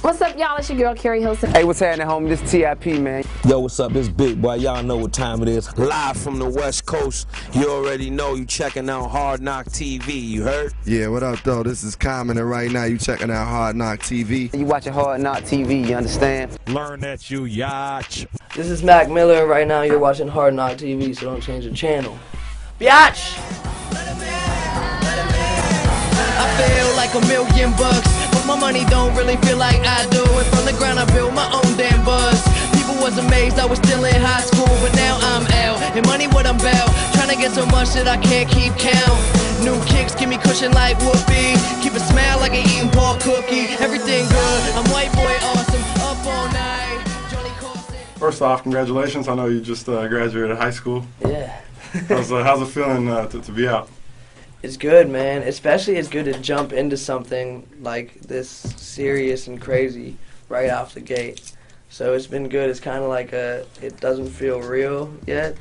What's up, y'all? It's your girl, Carrie Hilson. Hey, what's happening, homie? This TIP, man. Yo, what's up? This Big Boy. Y'all know what time it is. Live from the West Coast. You already know you checking out Hard Knock TV. You heard? Yeah, what up, though? This is Common, and right now you checking out Hard Knock TV. You watching Hard Knock TV, you understand? Learn that you yacht. This is Mac Miller. Right now you're watching Hard Knock TV, so don't change the channel. Biatch! I feel like $1,000,000, but my money don't really feel like I do. And from the ground I built my own damn buzz. People was amazed I was still in high school, but now I'm out. And money what I'm about, trying to get so much that I can't keep count. New kicks give me cushion like whoopee. Keep a smile like an eating pork cookie. Everything good, I'm white boy awesome. Up all night, Johnny Carson. First off, congratulations. I know you just graduated high school. Yeah. How's it feeling to be out? It's good, man. Especially it's good to jump into something like this serious and crazy right off the gate. So it's been good. It's kind of like it doesn't feel real yet.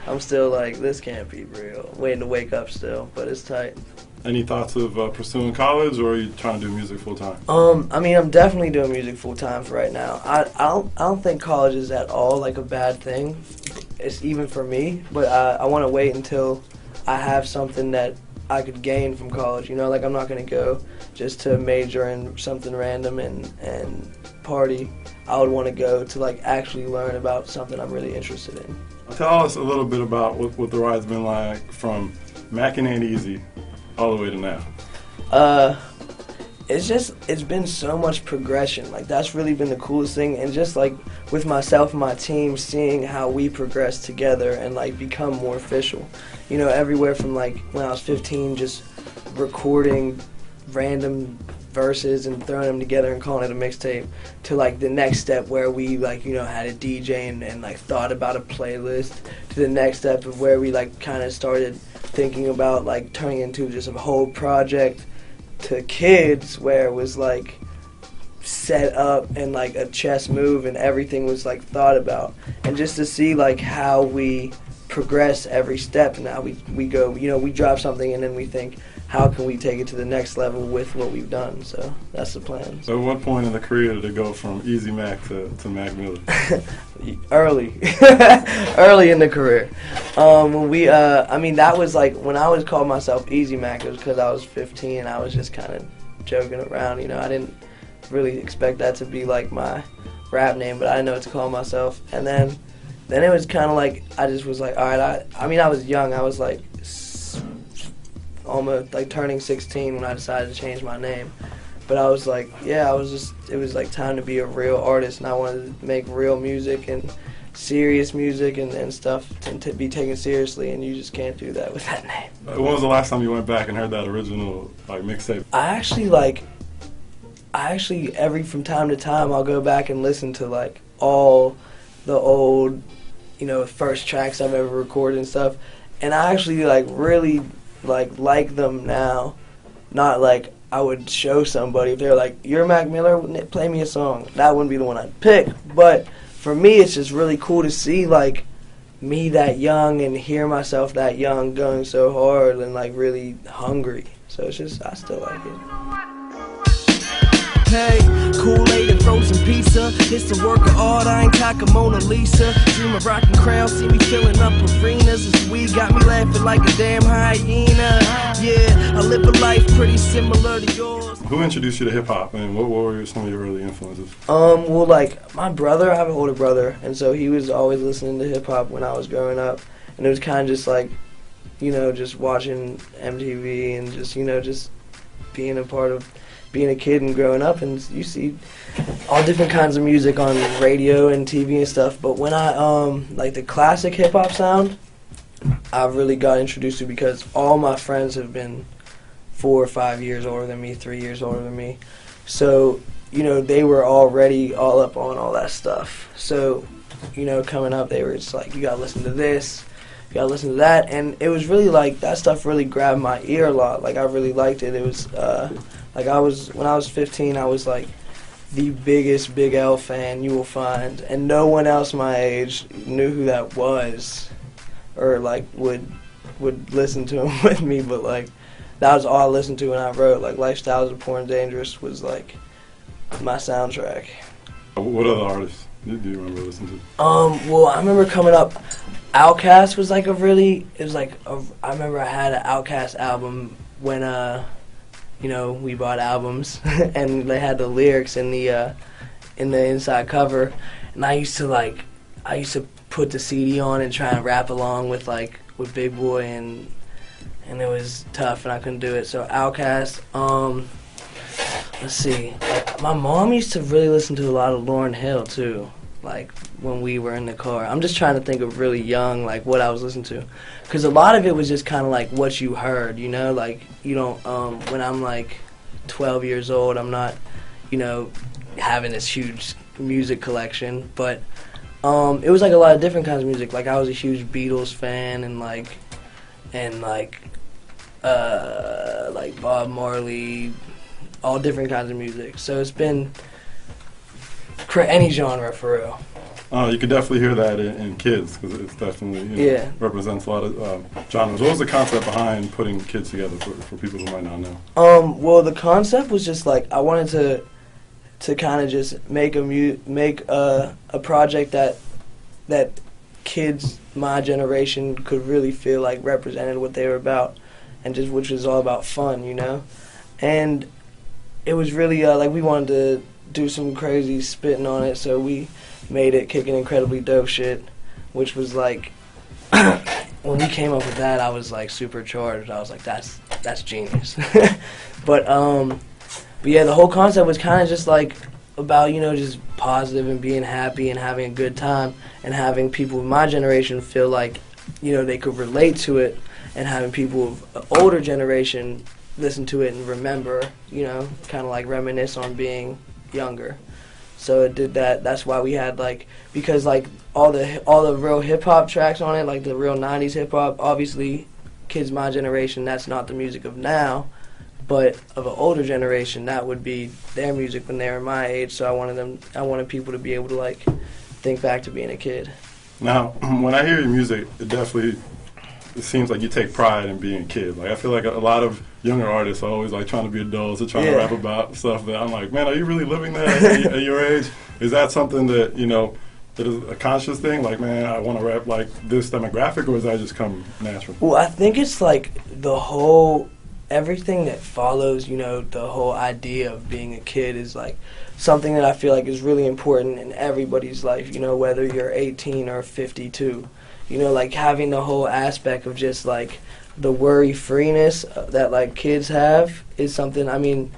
I'm still like, this can't be real. Waiting to wake up still, but it's tight. Any thoughts of pursuing college, or are you trying to do music full time? I mean, I'm definitely doing music full time for right now. I don't think college is at all like a bad thing. It's even for me, but I want to wait until I have something that I could gain from college. You know, like I'm not gonna go just to major in something random and party. I would want to go to like actually learn about something I'm really interested in. Tell us a little bit about what the ride's been like from Mac and Ain't Easy all the way to now. It's been so much progression. Like that's really been the coolest thing, and just like with myself and my team, seeing how we progress together and like become more official. You know, everywhere from like when I was 15, just recording random verses and throwing them together and calling it a mixtape, to like the next step where we like, you know, had a DJ and like thought about a playlist, to the next step of where we like kind of started thinking about like turning into just a whole project, to Kids where it was like set up and like a chess move and everything was like thought about, and just to see like how we progress every step and how we go, you know, we drop something and then we think, how can we take it to the next level with what we've done? So that's the plan. So at what point in the career did it go from Easy Mac to Mac Miller? Early. Early in the career. When we, I mean, that was like, when I was calling myself Easy Mac, it was because I was 15 and I was just kind of joking around, you know. I didn't really expect that to be like my rap name, but I didn't know what to call myself. And then it was kind of like, I just was like, all right, I mean, I was young. I was like almost like turning 16 when I decided to change my name. But I was like, yeah, it was like time to be a real artist, and I wanted to make real music and serious music and stuff to be taken seriously, and you just can't do that with that name. When was the last time you went back and heard that original like mixtape? I actually from time to time I'll go back and listen to like all the old, you know, first tracks I've ever recorded and stuff, and I actually like really like them now. Not like I would show somebody if they're like, you're Mac Miller, play me a song. That wouldn't be the one I'd pick. But for me, it's just really cool to see like me that young and hear myself that young going so hard and like really hungry. So it's just, I still like it. Hey, Kool-Aid and frozen pizza. It's the work of art, I ain't cock a Mona Lisa. Dream of rocking crowds, see me filling up arenas. This weed got me laughing like a damn hyena. Yeah, I live a life pretty similar to yours. Who introduced you to hip-hop, and what were some of your early influences? Well, like, my brother, I have an older brother, and so he was always listening to hip-hop when I was growing up. And it was kind of just like, you know, just watching MTV and just, you know, just being a part of being a kid and growing up, and you see all different kinds of music on radio and TV and stuff. But when I like the classic hip hop sound, I really got introduced to, because all my friends have been 4 or 5 years older than me, 3 years older than me. So, you know, they were already all up on all that stuff. So, you know, coming up, they were just like, you gotta listen to this, you gotta listen to that, and it was really like, that stuff really grabbed my ear a lot. Like, I really liked it. It was like, when I was 15, I was like the biggest Big L fan you will find, and no one else my age knew who that was, or like would listen to him with me. But like, that was all I listened to when I wrote. Like, Lifestyles of Poor and Dangerous was like my soundtrack. What other artists do you remember listening to? Well, I remember coming up, Outkast was like I remember I had an Outkast album when, we bought albums, and they had the lyrics in the inside cover, and I used to put the CD on and try and rap along with Big Boy, and it was tough, and I couldn't do it. So Outkast, let's see, my mom used to really listen to a lot of Lauryn Hill too, when we were in the car. I'm just trying to think of really young, what I was listening to, because a lot of it was just kind of what you heard, you don't, when I'm 12 years old, I'm not, having this huge music collection, but it was a lot of different kinds of music. I was a huge Beatles fan, and Bob Marley, all different kinds of music. So it's been any genre for real. You could definitely hear that in kids, because it's definitely represents a lot of genres. What was the concept behind putting kids together for people who might not know? Well, the concept was just I wanted to kind of just make a project that kids my generation could really feel represented what they were about, and just which was all about fun, and it was really we wanted to do some crazy spitting on it, so we made it Kicking Incredibly Dope Shit, which was when we came up with that, I was super charged. I was that's genius. but yeah, the whole concept was kind of just about just positive and being happy and having a good time, and having people of my generation feel they could relate to it, and having people of an older generation listen to it and remember, kind of reminisce on being younger. So it did that. That's why we had because all the real hip hop tracks on it, the real 90s hip hop, obviously kids my generation, that's not the music of now, but of an older generation, that would be their music when they were my age. So I wanted people to be able to think back to being a kid. Now, when I hear your music, it seems like you take pride in being a kid. I feel like a lot of younger artists are always trying to be adults or trying to rap about stuff that I'm man, are you really living that at your age? Is that something that, that is a conscious thing? Man, I want to rap this demographic, or does that just come natural? Well, I think it's everything that follows, the whole idea of being a kid is something that I feel is really important in everybody's life, whether you're 18 or 52. Having the whole aspect of just the worry-freeness that kids have is something,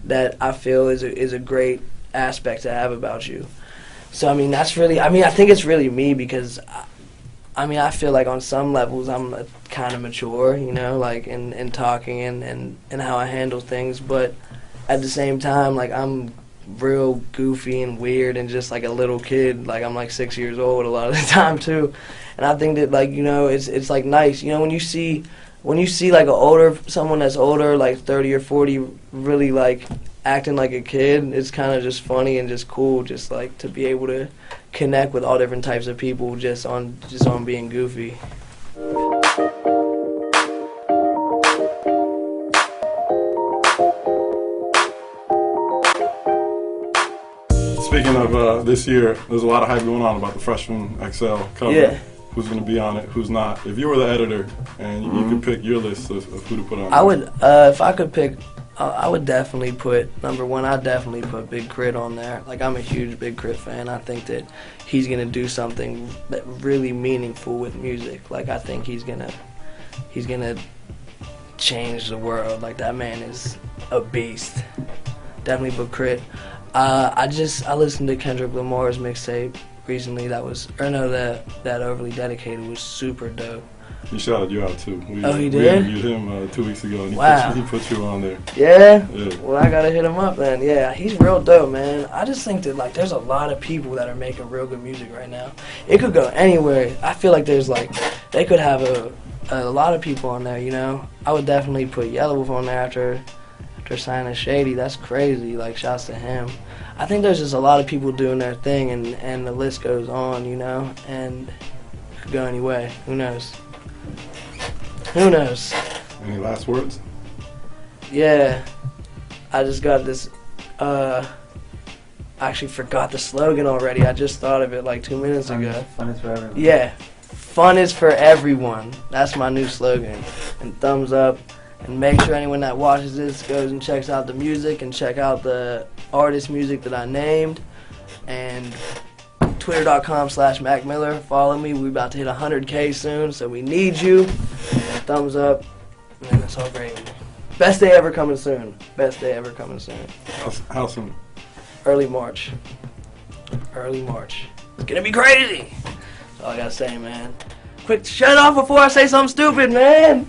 that I feel is a great aspect to have about you. So that's really, I think it's really me, because I feel on some levels I'm kind of mature, in talking and how I handle things, but at the same time, I'm real goofy and weird and just a little kid. I'm 6 years old a lot of the time too, and I think that it's nice, when you see someone that's older, 30 or 40, really acting like a kid. It's kind of just funny and just cool, just to be able to connect with all different types of people just on being goofy. Speaking of this year, there's a lot of hype going on about the Freshman XL cover. Yeah. Who's going to be on it, who's not. If you were the editor and you could pick your list of who to put on I would, if I could pick, I would definitely put, number one, I'd definitely put Big K.R.I.T on there. I'm a huge Big K.R.I.T fan. I think that he's going to do something that really meaningful with music. I think he's going to change the world. That man is a beast. Definitely Big K.R.I.T. I listened to Kendrick Lamar's mixtape recently. That Overly Dedicated was super dope. He shouted you out too. He did? We interviewed him 2 weeks ago, and he put you on there. Yeah? Well, I gotta hit him up then. Yeah, he's real dope, man. I just think that there's a lot of people that are making real good music right now. It could go anywhere. I feel there's they could have a lot of people on there. I would definitely put Yelawolf on there after signing Shady. That's crazy. Shouts to him. I think there's just a lot of people doing their thing, and the list goes on, and it could go any way. Who knows? Who knows? Any last words? Yeah. I just got this I actually forgot the slogan already. I just thought of it like 2 minutes ago. Fun is for everyone. Yeah, fun is for everyone. That's my new slogan. And thumbs up. And make sure anyone that watches this goes and checks out the music and check out the artist music that I named. And twitter.com/MacMiller. Follow me. We're about to hit 100K soon, so we need you. Thumbs up. Man, that's all great. Best day ever coming soon. Best day ever coming soon. How soon? Early March. Early March. It's gonna be crazy. That's all I gotta say, man. Quick, shut off before I say something stupid, man.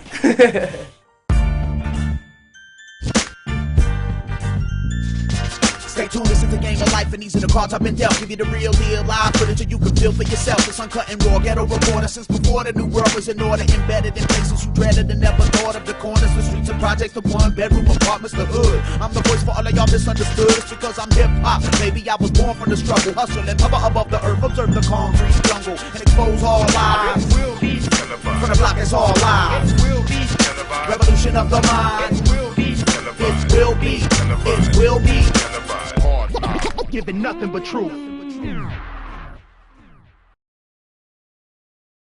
Stay tuned, this is the game of life, and these are the cards I've been dealt. Give you the real deal, live footage so you can feel for yourself. It's uncut and raw, ghetto reporter since before the new world was in order. Embedded in places you dreaded and never thought of. The corners, the streets, and projects, the one-bedroom apartments, the hood. I'm the voice for all of y'all misunderstood. It's because I'm hip-hop. Maybe I was born from the struggle. Hustle and hover above the earth. Observe the concrete jungle and expose all lies. From the block, it's all lies. Revolution of the mind. It will be. It will be. Giving nothing but truth.